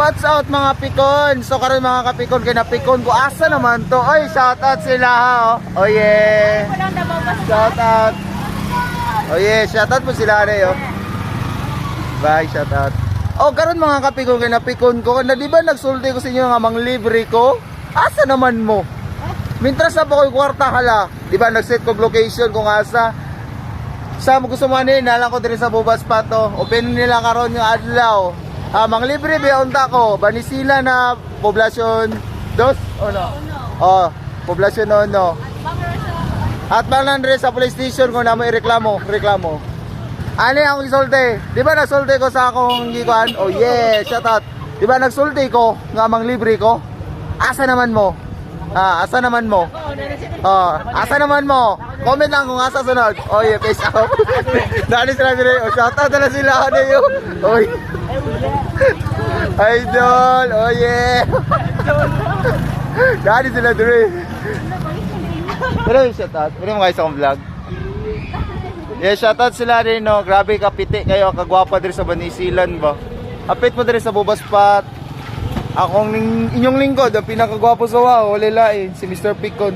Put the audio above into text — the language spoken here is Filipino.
what's out mga pikon? So karon mga kapikon kay napikon ko asa naman to. Oy, shout out sila ha. Oh yeah. Shout out. Oh yeah, shout out po sila re oh. Bye, shout out. Oh, karon mga kapikon kay napikon ko. Na di ba nagsulti ko sa inyo nga manglibre ko? Asa naman mo? Mintras na po ko kwarta hala. Di ba nag-set ko location kung asa. Sa mo gusto mo ani, nalang ko diri sa Bubas pa to. Open nila karon yung adlaw. Manglibre beonta ko, Banisila na poblasyon 2 o no? Oh, poblasyon 1. At banglan rin sa police station kung na mo ireklamo, reklamo. Ani ang isulti? Di ba nagsulti ko sa akong gikuan? Oh yeah, shout out. Di ba nagsulti ko nga manglibre ko? Asa naman mo? Asa naman mo? Asa naman mo? Comment lang kung asa sunod. Oh yeah, peace out. Dali sila dire. Oh, shout out na sila ano yun. Oy. Idol. Oh yeah. Dali sila dire. Pero shout out. Pero mo guys akong vlog. Yeah, shout out sila rin no. Grabe kapiti kayo, kagwapa dire sa Banisilan ba. Apit mo dire sa Bubas Pat. Akong inyong lingkod, ang pinakagwapo sa wow, wala si Mr. Pikon.